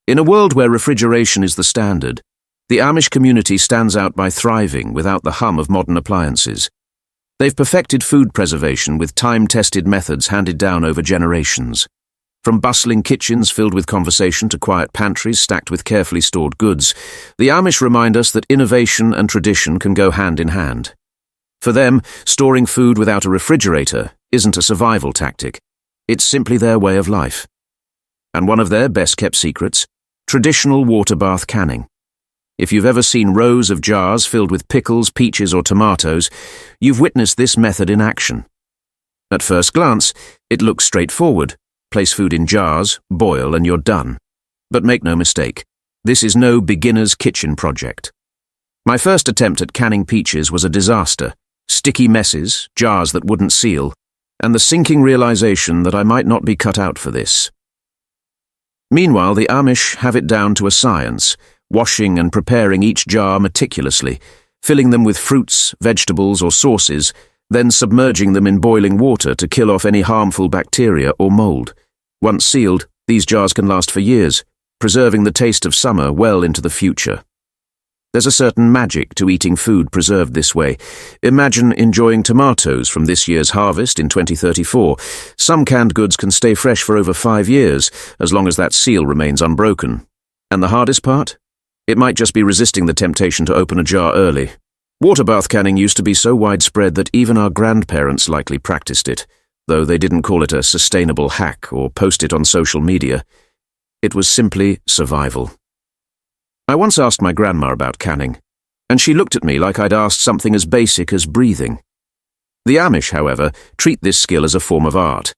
In a world where refrigeration is the standard, the Amish community stands out by thriving without the hum of modern appliances. They've perfected food preservation with time-tested methods handed down over generations. From bustling kitchens filled with conversation to quiet pantries stacked with carefully stored goods, the Amish remind us that innovation and tradition can go hand in hand. For them, storing food without a refrigerator isn't a survival tactic. It's simply their way of life. And one of their best-kept secrets: traditional water bath canning. If you've ever seen rows of jars filled with pickles, peaches or tomatoes, you've witnessed this method in action. At first glance, it looks straightforward. Place food in jars, boil, and you're done. But make no mistake, this is no beginner's kitchen project. My first attempt at canning peaches was a disaster. Sticky messes, jars that wouldn't seal, and the sinking realization that I might not be cut out for this. Meanwhile, the Amish have it down to a science, washing and preparing each jar meticulously, filling them with fruits, vegetables, or sauces, then submerging them in boiling water to kill off any harmful bacteria or mold. Once sealed, these jars can last for years, preserving the taste of summer well into the future. There's a certain magic to eating food preserved this way. Imagine enjoying tomatoes from this year's harvest in 2034. Some canned goods can stay fresh for over 5 years, as long as that seal remains unbroken. And the hardest part? It might just be resisting the temptation to open a jar early. Water bath canning used to be so widespread that even our grandparents likely practiced it, though they didn't call it a sustainable hack or post it on social media. It was simply survival. I once asked my grandma about canning, and she looked at me like I'd asked something as basic as breathing. The Amish, however, treat this skill as a form of art,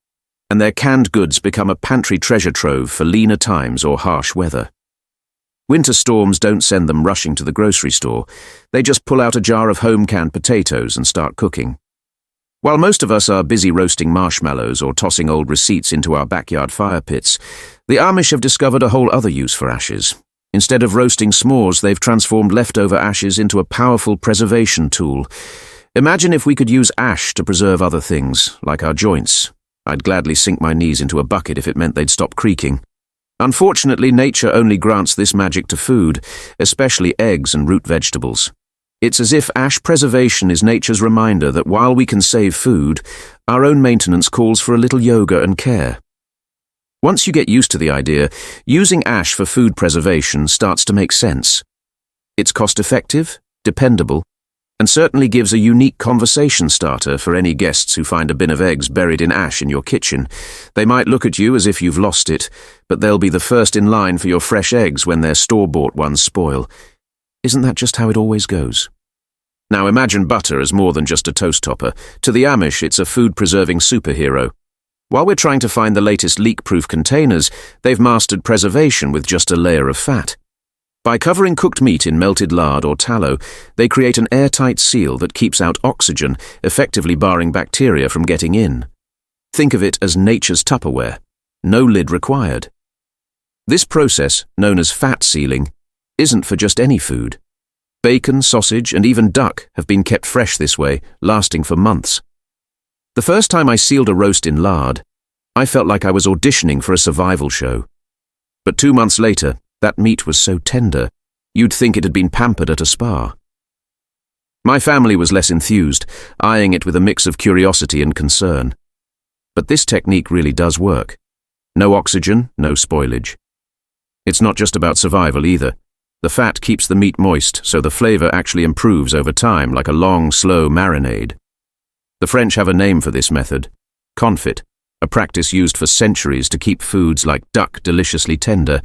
and their canned goods become a pantry treasure trove for leaner times or harsh weather. Winter storms don't send them rushing to the grocery store. They just pull out a jar of home-canned potatoes and start cooking. While most of us are busy roasting marshmallows or tossing old receipts into our backyard fire pits, the Amish have discovered a whole other use for ashes. Instead of roasting s'mores, they've transformed leftover ashes into a powerful preservation tool. Imagine if we could use ash to preserve other things, like our joints. I'd gladly sink my knees into a bucket if it meant they'd stop creaking. Unfortunately, nature only grants this magic to food, especially eggs and root vegetables. It's as if ash preservation is nature's reminder that while we can save food, our own maintenance calls for a little yoga and care. Once you get used to the idea, using ash for food preservation starts to make sense. It's cost-effective, dependable, and certainly gives a unique conversation starter for any guests who find a bin of eggs buried in ash in your kitchen. They might look at you as if you've lost it, but they'll be the first in line for your fresh eggs when their store-bought ones spoil. Isn't that just how it always goes? Now imagine butter as more than just a toast topper. To the Amish, it's a food-preserving superhero. While we're trying to find the latest leak-proof containers, they've mastered preservation with just a layer of fat. By covering cooked meat in melted lard or tallow, they create an airtight seal that keeps out oxygen, effectively barring bacteria from getting in. Think of it as nature's Tupperware. No lid required. This process, known as fat sealing, isn't for just any food. Bacon, sausage, and even duck have been kept fresh this way, lasting for months. The first time I sealed a roast in lard, I felt like I was auditioning for a survival show. But 2 months later, that meat was so tender, you'd think it had been pampered at a spa. My family was less enthused, eyeing it with a mix of curiosity and concern. But this technique really does work. No oxygen, no spoilage. It's not just about survival either. The fat keeps the meat moist, so the flavor actually improves over time, like a long, slow marinade. The French have a name for this method: confit, a practice used for centuries to keep foods like duck deliciously tender,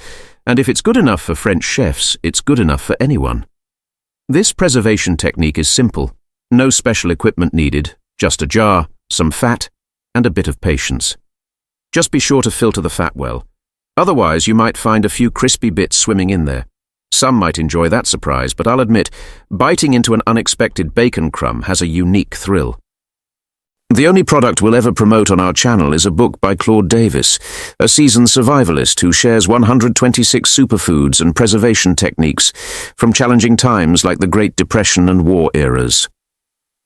and if it's good enough for French chefs, it's good enough for anyone. This preservation technique is simple. No special equipment needed, just a jar, some fat, and a bit of patience. Just be sure to filter the fat well. Otherwise, you might find a few crispy bits swimming in there. Some might enjoy that surprise, but I'll admit, biting into an unexpected bacon crumb has a unique thrill. The only product we'll ever promote on our channel is a book by Claude Davis, a seasoned survivalist who shares 126 superfoods and preservation techniques from challenging times like the Great Depression and war eras.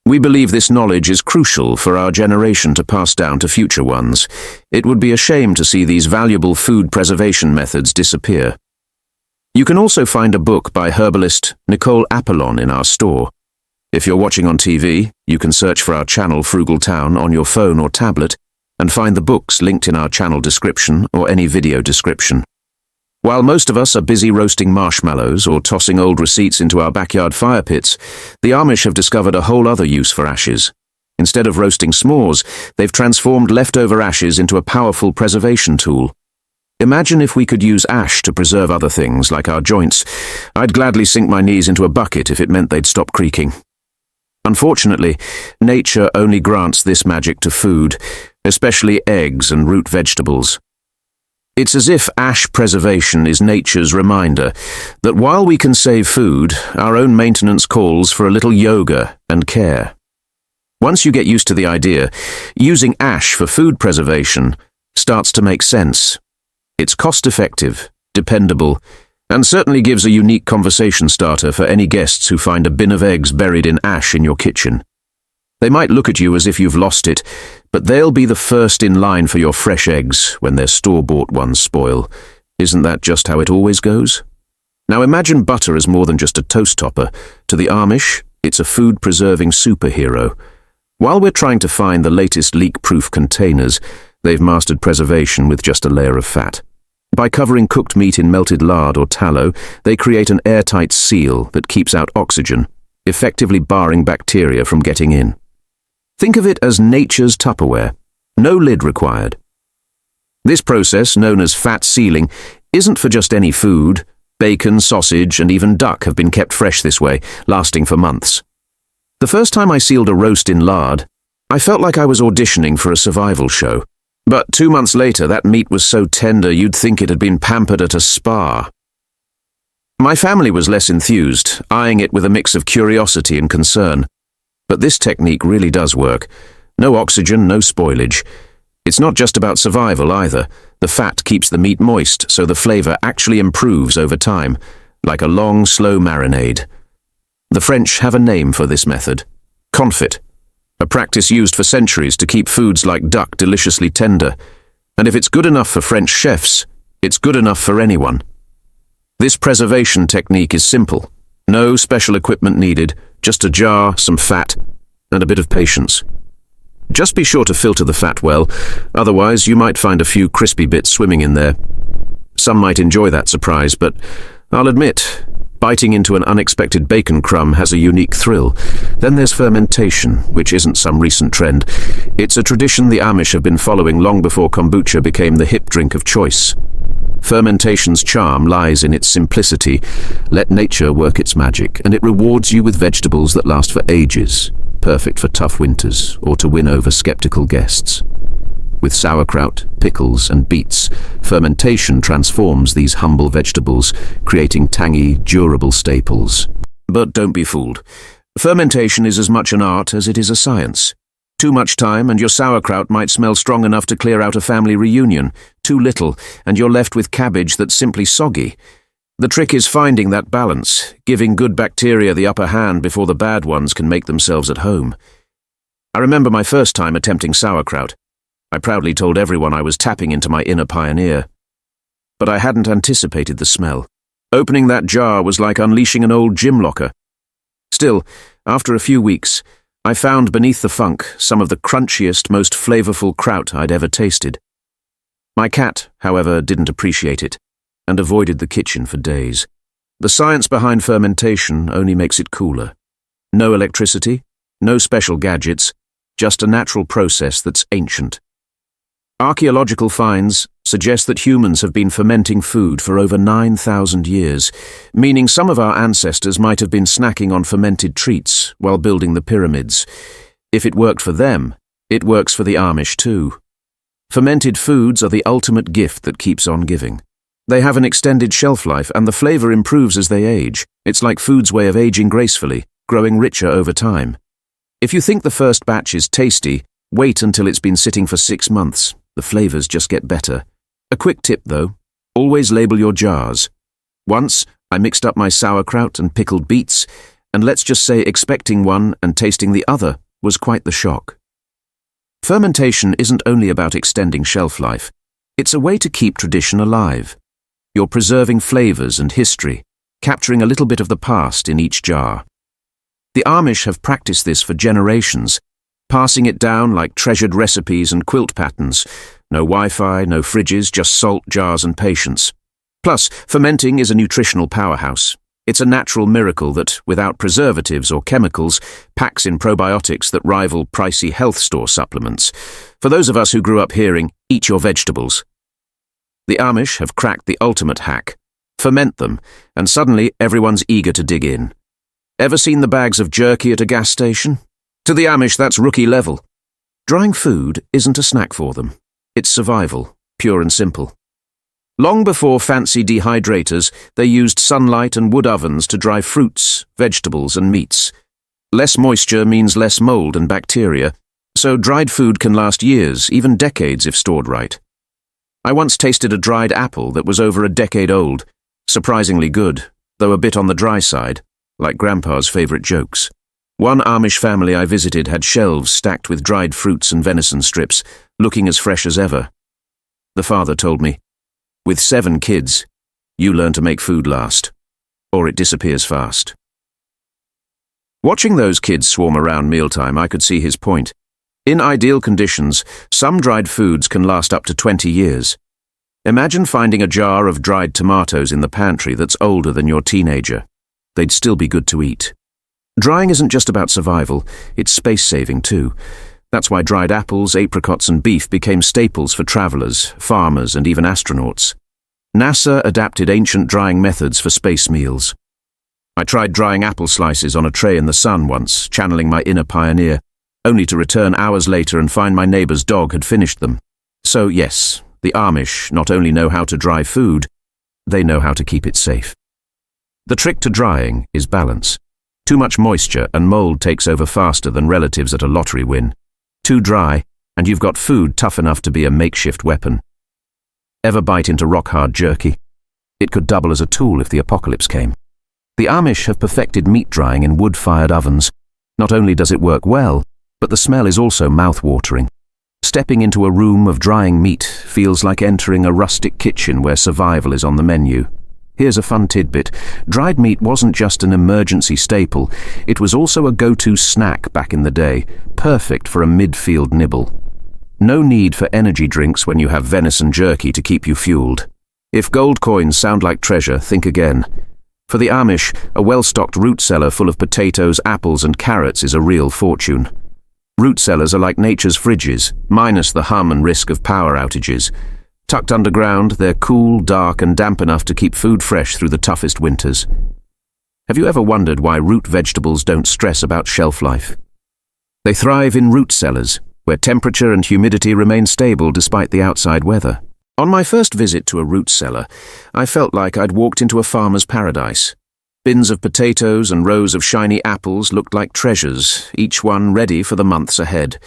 We believe this knowledge is crucial for our generation to pass down to future ones. It would be a shame to see these valuable food preservation methods disappear. You can also find a book by herbalist Nicole Apollon in our store. If you're watching on TV, you can search for our channel Frugal Town on your phone or tablet and find the books linked in our channel description or any video description. While most of us are busy roasting marshmallows or tossing old receipts into our backyard fire pits, the Amish have discovered a whole other use for ashes. Instead of roasting s'mores, they've transformed leftover ashes into a powerful preservation tool. Imagine if we could use ash to preserve other things, like our joints. I'd gladly sink my knees into a bucket if it meant they'd stop creaking. Unfortunately, nature only grants this magic to food, especially eggs and root vegetables. It's as if ash preservation is nature's reminder that while we can save food, our own maintenance calls for a little yoga and care. Once you get used to the idea, using ash for food preservation starts to make sense. It's cost-effective, dependable, and certainly gives a unique conversation starter for any guests who find a bin of eggs buried in ash in your kitchen. They might look at you as if you've lost it, but they'll be the first in line for your fresh eggs when their store-bought ones spoil. Isn't that just how it always goes? Now imagine butter as more than just a toast topper. To the Amish, it's a food-preserving superhero. While we're trying to find the latest leak-proof containers, they've mastered preservation with just a layer of fat. By covering cooked meat in melted lard or tallow, they create an airtight seal that keeps out oxygen, effectively barring bacteria from getting in. Think of it as nature's Tupperware. No lid required. This process, known as fat sealing, isn't for just any food. Bacon, sausage, and even duck have been kept fresh this way, lasting for months. The first time I sealed a roast in lard, I felt like I was auditioning for a survival show. But 2 months later, that meat was so tender you'd think it had been pampered at a spa. My family was less enthused, eyeing it with a mix of curiosity and concern. But this technique really does work. No oxygen, no spoilage. It's not just about survival either. The fat keeps the meat moist, so the flavor actually improves over time, like a long, slow marinade. The French have a name for this method: confit. A practice used for centuries to keep foods like duck deliciously tender. And if it's good enough for French chefs, it's good enough for anyone. This preservation technique is simple. No special equipment needed, just a jar, some fat, and a bit of patience. Just be sure to filter the fat well, otherwise you might find a few crispy bits swimming in there. Some might enjoy that surprise, but I'll admit, biting into an unexpected bacon crumb has a unique thrill. Then there's fermentation, which isn't some recent trend. It's a tradition the Amish have been following long before kombucha became the hip drink of choice. Fermentation's charm lies in its simplicity. Let nature work its magic, and it rewards you with vegetables that last for ages, perfect for tough winters or to win over skeptical guests. With sauerkraut, pickles, and beets, fermentation transforms these humble vegetables, creating tangy, durable staples. But don't be fooled. Fermentation is as much an art as it is a science. Too much time and your sauerkraut might smell strong enough to clear out a family reunion. Too little, and you're left with cabbage that's simply soggy. The trick is finding that balance, giving good bacteria the upper hand before the bad ones can make themselves at home. I remember my first time attempting sauerkraut. I proudly told everyone I was tapping into my inner pioneer. But I hadn't anticipated the smell. Opening that jar was like unleashing an old gym locker. Still, after a few weeks, I found beneath the funk some of the crunchiest, most flavorful kraut I'd ever tasted. My cat, however, didn't appreciate it, and avoided the kitchen for days. The science behind fermentation only makes it cooler. No electricity, no special gadgets, just a natural process that's ancient. Archaeological finds suggest that humans have been fermenting food for over 9,000 years, meaning some of our ancestors might have been snacking on fermented treats while building the pyramids. If it worked for them, it works for the Amish too. Fermented foods are the ultimate gift that keeps on giving. They have an extended shelf life and the flavor improves as they age. It's like food's way of aging gracefully, growing richer over time. If you think the first batch is tasty, wait until it's been sitting for 6 months. The flavors just get better. A quick tip though, always label your jars. Once, I mixed up my sauerkraut and pickled beets, and let's just say expecting one and tasting the other was quite the shock. Fermentation isn't only about extending shelf life. It's a way to keep tradition alive. You're preserving flavors and history, capturing a little bit of the past in each jar. The Amish have practiced this for generations, passing it down like treasured recipes and quilt patterns. No Wi-Fi, no fridges, just salt, jars and patience. Plus, fermenting is a nutritional powerhouse. It's a natural miracle that, without preservatives or chemicals, packs in probiotics that rival pricey health store supplements. For those of us who grew up hearing, "Eat your vegetables." The Amish have cracked the ultimate hack. Ferment them, and suddenly everyone's eager to dig in. Ever seen the bags of jerky at a gas station? To the Amish, that's rookie level. Drying food isn't a snack for them. It's survival, pure and simple. Long before fancy dehydrators, they used sunlight and wood ovens to dry fruits, vegetables and meats. Less moisture means less mold and bacteria, so dried food can last years, even decades if stored right. I once tasted a dried apple that was over a decade old. Surprisingly good, though a bit on the dry side, like Grandpa's favorite jokes. One Amish family I visited had shelves stacked with dried fruits and venison strips, looking as fresh as ever. The father told me, "With 7 kids, you learn to make food last, or it disappears fast." Watching those kids swarm around mealtime, I could see his point. In ideal conditions, some dried foods can last up to 20 years. Imagine finding a jar of dried tomatoes in the pantry that's older than your teenager. They'd still be good to eat. Drying isn't just about survival, it's space-saving too. That's why dried apples, apricots and beef became staples for travelers, farmers and even astronauts. NASA adapted ancient drying methods for space meals. I tried drying apple slices on a tray in the sun once, channeling my inner pioneer, only to return hours later and find my neighbor's dog had finished them. So yes, the Amish not only know how to dry food, they know how to keep it safe. The trick to drying is balance. Too much moisture and mold takes over faster than relatives at a lottery win. Too dry, and you've got food tough enough to be a makeshift weapon. Ever bite into rock-hard jerky? It could double as a tool if the apocalypse came. The Amish have perfected meat drying in wood-fired ovens. Not only does it work well, but the smell is also mouth-watering. Stepping into a room of drying meat feels like entering a rustic kitchen where survival is on the menu. Here's a fun tidbit. Dried meat wasn't just an emergency staple, it was also a go-to snack back in the day, perfect for a midfield nibble. No need for energy drinks when you have venison jerky to keep you fueled. If gold coins sound like treasure, think again. For the Amish, a well-stocked root cellar full of potatoes, apples and carrots is a real fortune. Root cellars are like nature's fridges, minus the hum and risk of power outages. Tucked underground, they're cool, dark and damp enough to keep food fresh through the toughest winters. Have you ever wondered why root vegetables don't stress about shelf life? They thrive in root cellars, where temperature and humidity remain stable despite the outside weather. On my first visit to a root cellar, I felt like I'd walked into a farmer's paradise. Bins of potatoes and rows of shiny apples looked like treasures, each one ready for the months ahead.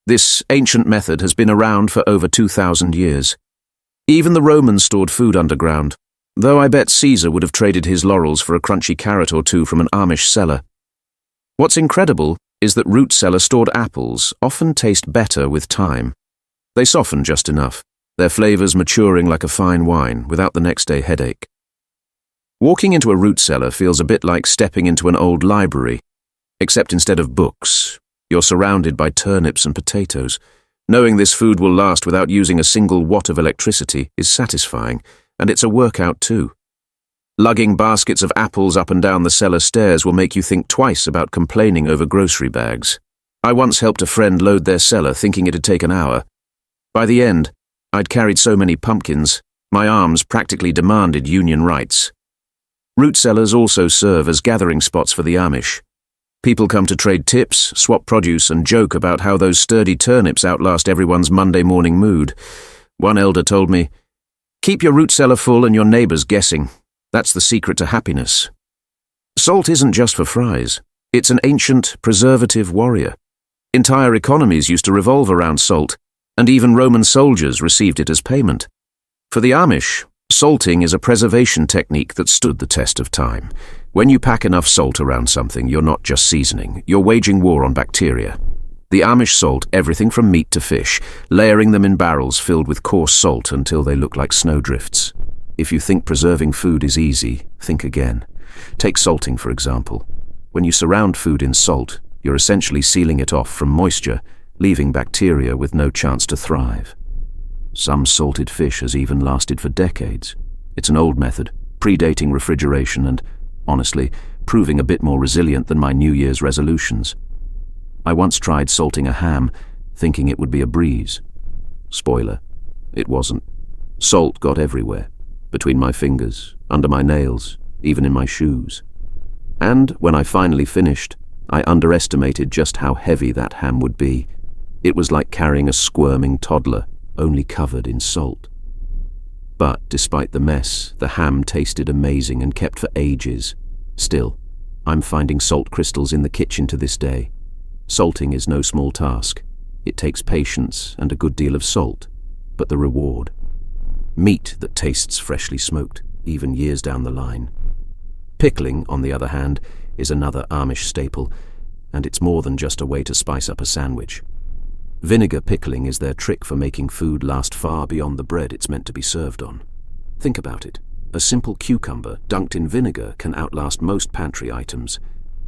This ancient method has been around for over 2,000 years. Even the Romans stored food underground, though I bet Caesar would have traded his laurels for a crunchy carrot or two from an Amish cellar. What's incredible is that root cellar stored apples often taste better with time. They soften just enough, their flavors maturing like a fine wine without the next day headache. Walking into a root cellar feels a bit like stepping into an old library, except instead of books, you're surrounded by turnips and potatoes. Knowing this food will last without using a single watt of electricity is satisfying, and it's a workout too. Lugging baskets of apples up and down the cellar stairs will make you think twice about complaining over grocery bags. I once helped a friend load their cellar thinking it'd take an hour. By the end, I'd carried so many pumpkins, my arms practically demanded union rights. Root cellars also serve as gathering spots for the Amish. People come to trade tips, swap produce, and joke about how those sturdy turnips outlast everyone's Monday morning mood. One elder told me, "Keep your root cellar full and your neighbors guessing. That's the secret to happiness." Salt isn't just for fries. It's an ancient, preservative warrior. Entire economies used to revolve around salt, and even Roman soldiers received it as payment. For the Amish, salting is a preservation technique that stood the test of time. When you pack enough salt around something, you're not just seasoning, you're waging war on bacteria. The Amish salt everything from meat to fish, layering them in barrels filled with coarse salt until they look like snowdrifts. If you think preserving food is easy, think again. Take salting, for example. When you surround food in salt, you're essentially sealing it off from moisture, leaving bacteria with no chance to thrive. Some salted fish has even lasted for decades. It's an old method, predating refrigeration and, honestly, proving a bit more resilient than my New Year's resolutions. I once tried salting a ham, thinking it would be a breeze. Spoiler, it wasn't. Salt got everywhere, between my fingers, under my nails, even in my shoes. And when I finally finished, I underestimated just how heavy that ham would be. It was like carrying a squirming toddler, only covered in salt. But despite the mess, the ham tasted amazing and kept for ages. Still, I'm finding salt crystals in the kitchen to this day. Salting is no small task. It takes patience and a good deal of salt, but the reward. Meat that tastes freshly smoked, even years down the line. Pickling, on the other hand, is another Amish staple, and it's more than just a way to spice up a sandwich. Vinegar pickling is their trick for making food last far beyond the bread it's meant to be served on. Think about it. A simple cucumber dunked in vinegar can outlast most pantry items.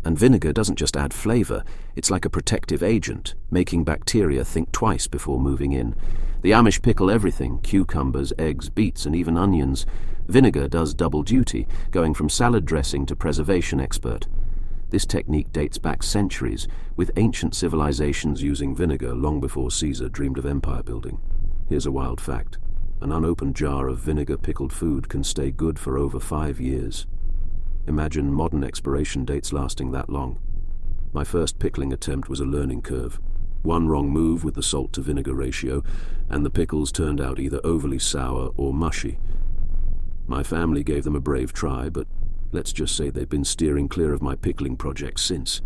And vinegar doesn't just add flavor, it's like a protective agent, making bacteria think twice before moving in. The Amish pickle everything: cucumbers, eggs, beets, and even onions. Vinegar does double duty, going from salad dressing to preservation expert. This technique dates back centuries, with ancient civilizations using vinegar long before Caesar dreamed of empire building. Here's a wild fact. An unopened jar of vinegar-pickled food can stay good for over 5 years. Imagine modern expiration dates lasting that long. My first pickling attempt was a learning curve. One wrong move with the salt-to-vinegar ratio, and the pickles turned out either overly sour or mushy. My family gave them a brave try, but let's just say they've been steering clear of my pickling project since.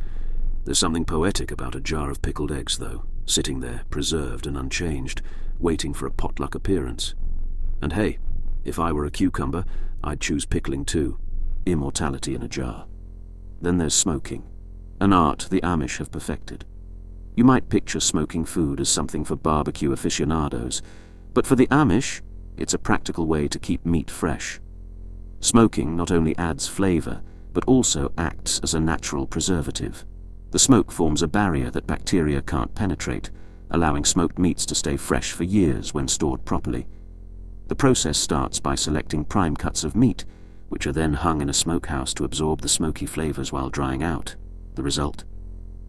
There's something poetic about a jar of pickled eggs, though, sitting there, preserved and unchanged, waiting for a potluck appearance. And hey, if I were a cucumber, I'd choose pickling too. Immortality in a jar. Then there's smoking, an art the Amish have perfected. You might picture smoking food as something for barbecue aficionados, but for the Amish, it's a practical way to keep meat fresh. Smoking not only adds flavor, but also acts as a natural preservative. The smoke forms a barrier that bacteria can't penetrate, allowing smoked meats to stay fresh for years when stored properly. The process starts by selecting prime cuts of meat, which are then hung in a smokehouse to absorb the smoky flavors while drying out. The result?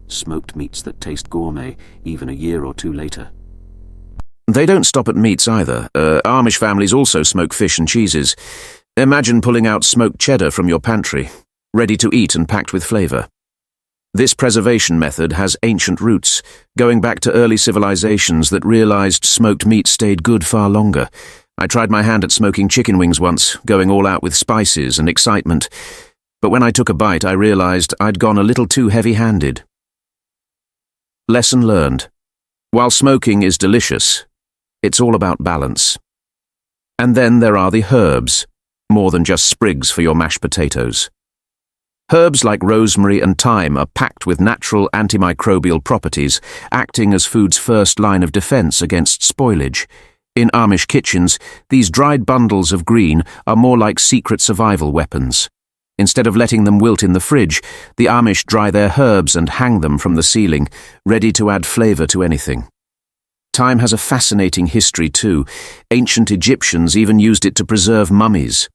Smoked meats that taste gourmet even a year or two later. They don't stop at meats either. Amish families also smoke fish and cheeses. Imagine pulling out smoked cheddar from your pantry, ready to eat and packed with flavor. This preservation method has ancient roots, going back to early civilizations that realized smoked meat stayed good far longer. I tried my hand at smoking chicken wings once, going all out with spices and excitement. But when I took a bite, I realized I'd gone a little too heavy-handed. Lesson learned. While smoking is delicious, it's all about balance. And then there are the herbs, more than just sprigs for your mashed potatoes. Herbs like rosemary and thyme are packed with natural antimicrobial properties, acting as food's first line of defense against spoilage. In Amish kitchens, these dried bundles of green are more like secret survival weapons. Instead of letting them wilt in the fridge, the Amish dry their herbs and hang them from the ceiling, ready to add flavor to anything. Thyme has a fascinating history too. Ancient Egyptians even used it to preserve mummies.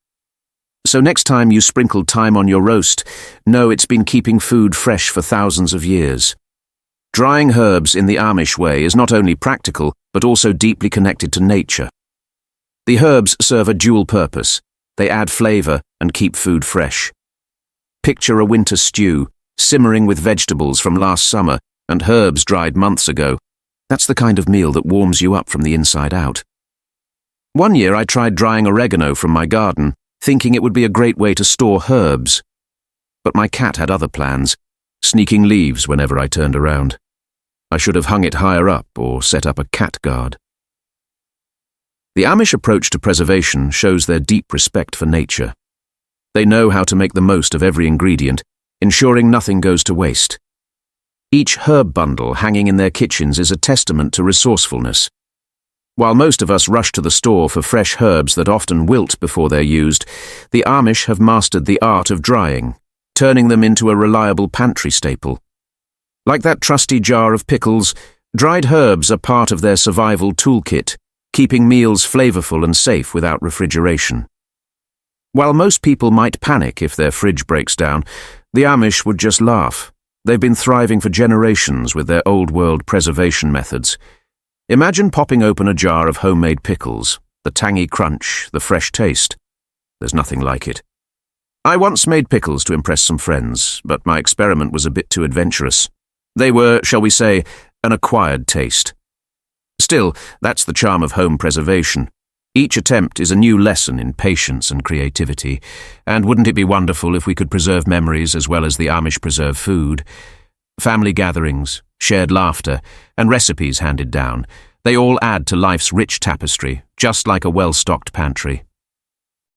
So next time you sprinkle thyme on your roast, know it's been keeping food fresh for thousands of years. Drying herbs in the Amish way is not only practical, but also deeply connected to nature. The herbs serve a dual purpose. They add flavor and keep food fresh. Picture a winter stew, simmering with vegetables from last summer and herbs dried months ago. That's the kind of meal that warms you up from the inside out. One year I tried drying oregano from my garden, thinking it would be a great way to store herbs. But my cat had other plans, sneaking leaves whenever I turned around. I should have hung it higher up or set up a cat guard. The Amish approach to preservation shows their deep respect for nature. They know how to make the most of every ingredient, ensuring nothing goes to waste. Each herb bundle hanging in their kitchens is a testament to resourcefulness. While most of us rush to the store for fresh herbs that often wilt before they're used, the Amish have mastered the art of drying, turning them into a reliable pantry staple. Like that trusty jar of pickles, dried herbs are part of their survival toolkit, keeping meals flavorful and safe without refrigeration. While most people might panic if their fridge breaks down, the Amish would just laugh. They've been thriving for generations with their old-world preservation methods. Imagine popping open a jar of homemade pickles, the tangy crunch, the fresh taste. There's nothing like it. I once made pickles to impress some friends, but my experiment was a bit too adventurous. They were, shall we say, an acquired taste. Still, that's the charm of home preservation. Each attempt is a new lesson in patience and creativity, and wouldn't it be wonderful if we could preserve memories as well as the Amish preserve food? Family gatherings, shared laughter, and recipes handed down, they all add to life's rich tapestry, just like a well-stocked pantry.